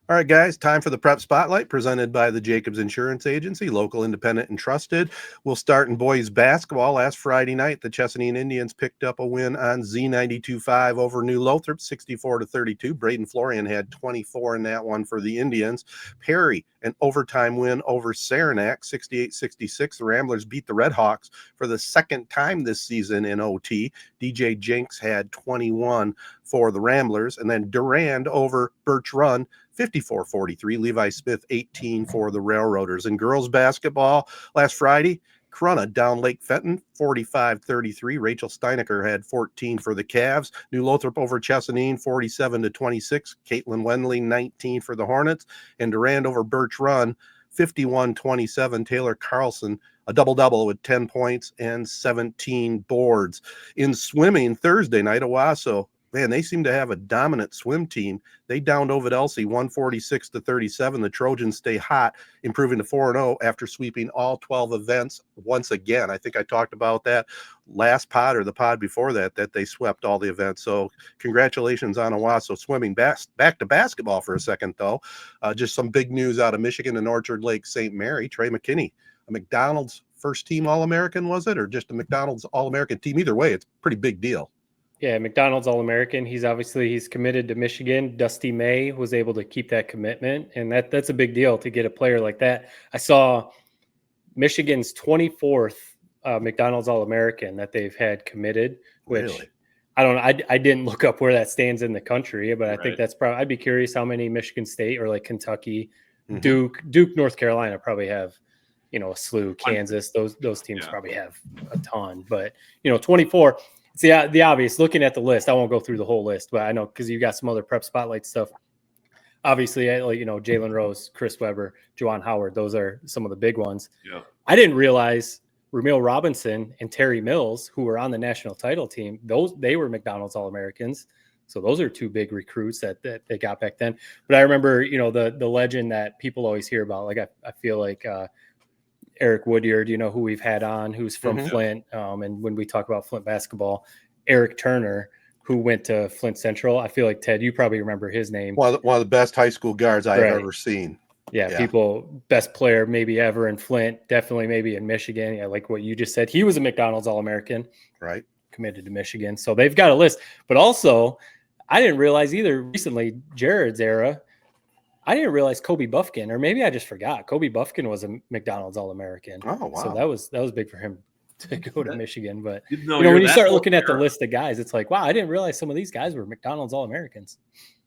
All right, guys, time for the Prep Spotlight presented by the Jacobs Insurance Agency, local, independent, and trusted. We'll start in boys basketball. Last Friday night, the Chesaning Indians picked up a win on Z92.5 over New Lothrop, 64-32. Braden Florian had 24 in that one for the Indians. Perry, an overtime win over Saranac, 68-66. The Ramblers beat the Red Hawks for the second time this season in OT. DJ Jenks had 21 for the Ramblers. And then Durand over Birch Run, 54-43. Levi Smith, 18 for the Railroaders. In girls basketball, last Friday, Corunna down Lake Fenton, 45-33. Rachel Steinecker had 14 for the Cavs. New Lothrop over Chesaning, 47-26. Caitlin Wendley, 19 for the Hornets. And Durand over Birch Run, 51-27. Taylor Carlson, a double-double with 10 points and 17 boards. In swimming, Thursday night, Owasso, man, they seem to have a dominant swim team. They downed Ovid-Elsie 146-37. The Trojans stay hot, improving to 4-0 after sweeping all 12 events once again. I think I talked about that last pod or the pod before that they swept all the events. So congratulations on Owasso swimming. Back to basketball for a second, though. Just some big news out of Michigan and Orchard Lake St. Mary. Trey McKinney, a McDonald's first team All-American, was it? Or just a McDonald's All-American team? Either way, it's a pretty big deal. Yeah, McDonald's All-American. He's committed to Michigan. Dusty May was able to keep that commitment, and that's a big deal to get a player like that. I saw Michigan's 24th McDonald's All-American that they've had committed, which really? I don't know. I didn't look up where that stands in the country, but I think that's probably. I'd be curious how many Michigan State or like Kentucky, Duke, North Carolina probably have. A slew. Kansas, those teams probably have a ton, but 24. See, the obvious, looking at the list, I won't go through the whole list, but I know because you got some other prep spotlight stuff. Obviously, Jalen Rose, Chris Webber, Juwan Howard, those are some of the big ones. Yeah. I didn't realize Ramil Robinson and Terry Mills, who were on the national title team, they were McDonald's All-Americans. So those are two big recruits that they got back then. But I remember, the legend that people always hear about. Like I feel like Eric Woodyard, who we've had on, who's from Flint. And when we talk about Flint basketball, Eric Turner, who went to Flint Central. I feel like, Ted, you probably remember his name. One of the best high school guards I've ever seen. Yeah, people, best player maybe ever in Flint, definitely maybe in Michigan. Yeah, like what you just said. He was a McDonald's All-American. Right. Committed to Michigan. So they've got a list. But also, I didn't realize either recently, Jared's era, I didn't realize Kobe Buffkin, or maybe I just forgot. Kobe Buffkin was a McDonald's All-American. Oh, wow. So that was big for him to go to Michigan. But when you start looking at the list of guys, it's like, wow, I didn't realize some of these guys were McDonald's All-Americans.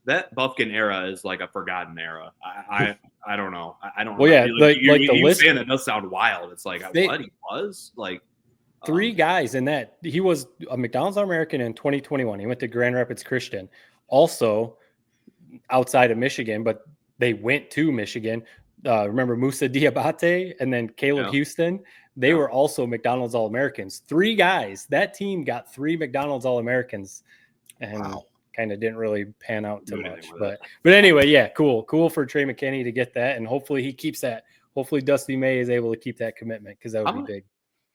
That Buffkin era is like a forgotten era. I don't know. I don't know. Well, yeah, the list saying that does sound wild. It's like what he was like. Three guys in that. He was a McDonald's All-American in 2021. He went to Grand Rapids Christian, also outside of Michigan, but they went to Michigan. Remember Musa Diabate and then Caleb Houston? They were also McDonald's All-Americans. Three guys. That team got three McDonald's All-Americans and kind of didn't really pan out too much. But anyway, yeah, cool. Cool for Trey McKinney to get that, and hopefully he keeps that. Hopefully Dusty May is able to keep that commitment because that would be big.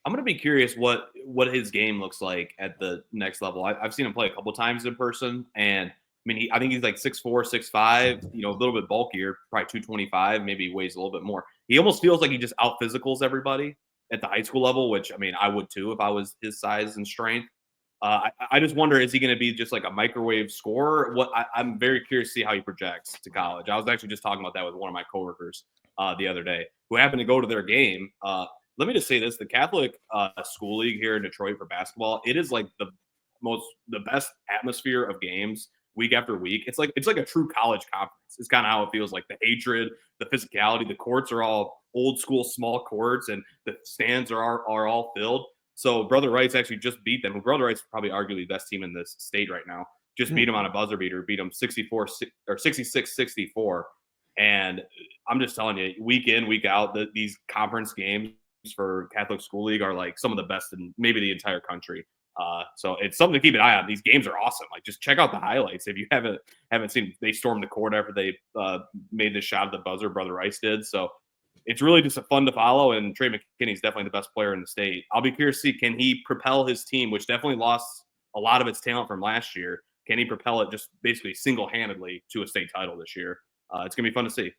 I'm going to be curious what his game looks like at the next level. I've seen him play a couple times in person, and I think he's like 6'4", 6'5", a little bit bulkier, probably 225, maybe weighs a little bit more. He almost feels like he just out-physicals everybody at the high school level, which, I would too if I was his size and strength. I just wonder, is he going to be just like a microwave scorer? I'm very curious to see how he projects to college. I was actually just talking about that with one of my coworkers the other day who happened to go to their game. Let me just say this. The Catholic School League here in Detroit for basketball, it is like the best atmosphere of games week after week. It's like a true college conference. It's kind of how it feels, like the hatred, the physicality. The courts are all old school small courts, and the stands are all filled. So Brother Wright's actually just beat them. Brother Wright's probably arguably the best team in this state right now. Just beat them on a buzzer beater, beat them 66-64. And I'm just telling you, week in, week out, these conference games for Catholic School League are like some of the best in maybe the entire country. So it's something to keep an eye on. These games are awesome. Like, just check out the highlights if you haven't seen. They stormed the court after they made the shot at the buzzer. Brother Rice did. So it's really just a fun to follow. And Trey McKinney is definitely the best player in the state. I'll be curious to see, can he propel his team, which definitely lost a lot of its talent from last year. Can he propel it just basically single-handedly to a state title this year? It's gonna be fun to see.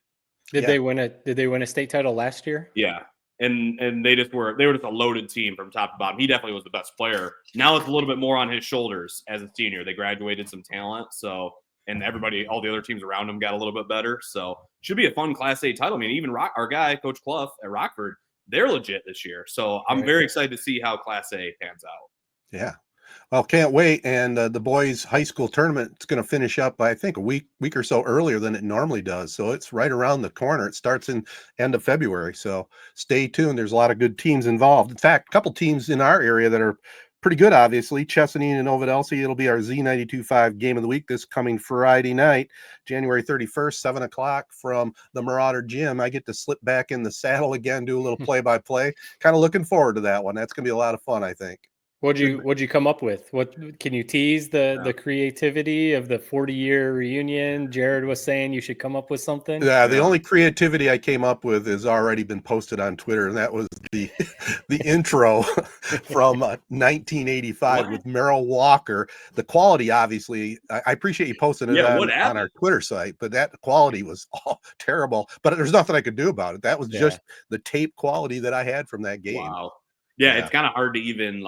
Did they win a state title last year? Yeah. And they were just a loaded team from top to bottom. He definitely was the best player. Now it's a little bit more on his shoulders as a senior. They graduated some talent, and all the other teams around him got a little bit better. So should be a fun Class A title. I mean, even our guy, Coach Clough at Rockford, they're legit this year. So I'm very excited to see how Class A pans out. Yeah. Well, can't wait. And the boys' high school tournament is going to finish up, I think, a week or so earlier than it normally does. So it's right around the corner. It starts in end of February. So stay tuned. There's a lot of good teams involved. In fact, a couple teams in our area that are pretty good, obviously. Chesaning and Novodelcy. It'll be our Z92.5 game of the week this coming Friday night, January 31st, 7 o'clock from the Marauder Gym. I get to slip back in the saddle again, do a little play-by-play. Kind of looking forward to that one. That's going to be a lot of fun, I think. What'd you come up with? What can you tease the creativity of the 40-year reunion? Jared was saying you should come up with something. Yeah, the only creativity I came up with has already been posted on Twitter, and that was the intro from 1985 with Merrill Walker. The quality, obviously, I appreciate you posting it on our Twitter site, but that quality was terrible. But there's nothing I could do about it. That was just the tape quality that I had from that game. Wow. Yeah. It's kind of hard to even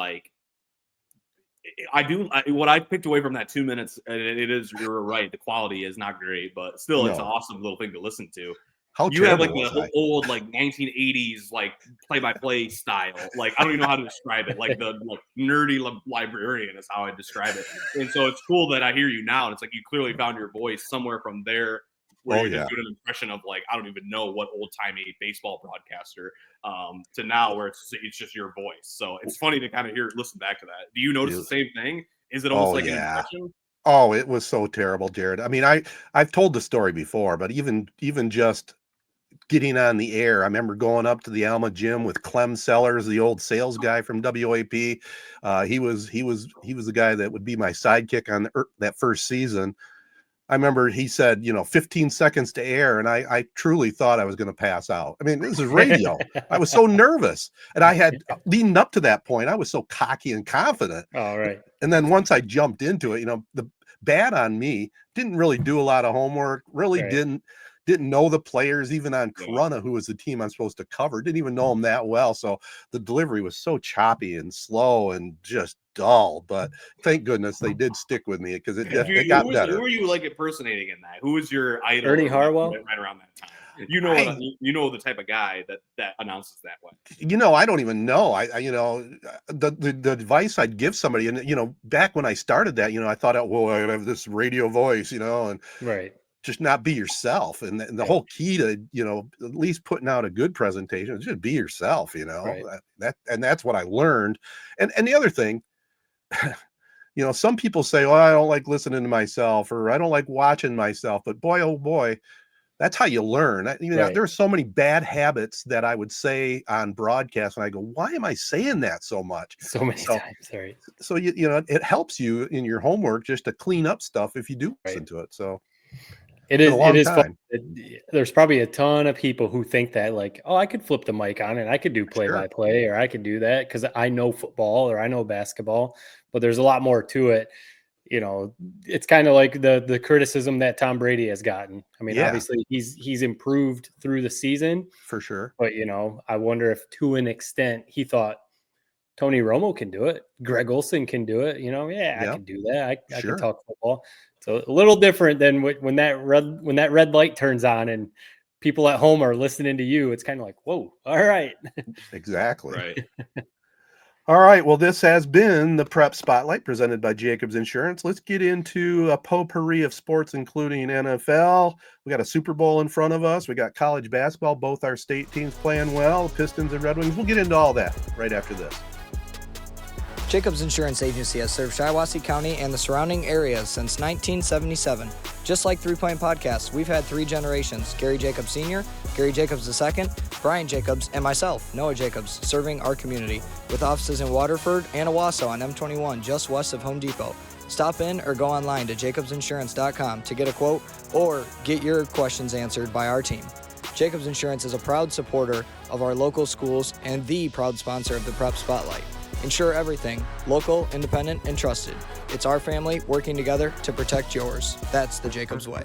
what I picked away from that 2 minutes, and you're right, the quality is not great, but still it's an awesome little thing to listen to. How you have the old 1980s play-by-play style. I don't even know how to describe it. The nerdy librarian is how I describe it. And so it's cool that I hear you now, and it's you clearly found your voice somewhere from there where you're just doing an impression of I don't even know what old-timey baseball broadcaster to now where it's just your voice. So it's funny to kind of listen back to that. Do you notice the same thing? Is it almost an impression? Oh, it was so terrible, Jared. I mean, I've told the story before, but even just getting on the air, I remember going up to the Alma Gym with Clem Sellers, the old sales guy from WAP. He was the guy that would be my sidekick on that first season. I remember he said, 15 seconds to air, and I truly thought I was going to pass out. I mean, this is radio. I was so nervous, and I had leading up to that point, I was so cocky and confident. All right. And then once I jumped into it, the bad on me, didn't really do a lot of homework, really didn't know the players, even on Corunna, who was the team I'm supposed to cover, didn't even know them that well. So the delivery was so choppy and slow and just dull. But thank goodness they did stick with me because it got better. Who were you impersonating in that? Who was your idol? Ernie Harwell? Right around that time. You know the type of guy that announces that way. I don't even know. The advice I'd give somebody, and back when I started that, I thought, I have this radio voice, and just not be yourself. And the whole key to, at least putting out a good presentation is just be yourself, that's what I learned. And the other thing, some people say, I don't like listening to myself, or I don't like watching myself, but boy, oh boy, that's how you learn. There's so many bad habits that I would say on broadcast, and I go, why am I saying that so much? So many times, right? So it helps you in your homework just to clean up stuff if you do listen to it. So it is fun. There's probably a ton of people who think that I could flip the mic on and I could do play-by-play, or I could do that because I know football or I know basketball, but there's a lot more to it. It's kind of like the criticism that Tom Brady has gotten. I mean, obviously he's improved through the season for sure. But, I wonder if to an extent he thought Tony Romo can do it. Greg Olson can do it. I can do that. I can talk football. So a little different than when that red light turns on and people at home are listening to you. It's kind of like, whoa, all right. Exactly. Right. All right. Well, this has been the Prep Spotlight presented by Jacobs Insurance. Let's get into a potpourri of sports, including NFL. We got a Super Bowl in front of us. We got college basketball. Both our state teams playing well, Pistons and Red Wings. We'll get into all that right after this. Jacobs Insurance Agency has served Shiawassee County and the surrounding areas since 1977. Just like 3 Point Podcasts, we've had 3 generations: Gary Jacobs Sr., Gary Jacobs II, Brian Jacobs, and myself, Noah Jacobs, serving our community with offices in Waterford and Owasso on M21, just west of Home Depot. Stop in or go online to jacobsinsurance.com to get a quote or get your questions answered by our team. Jacobs Insurance is a proud supporter of our local schools and the proud sponsor of the Prep Spotlight. Insure everything, local, independent, and trusted. It's our family working together to protect yours. That's the Jacobs way.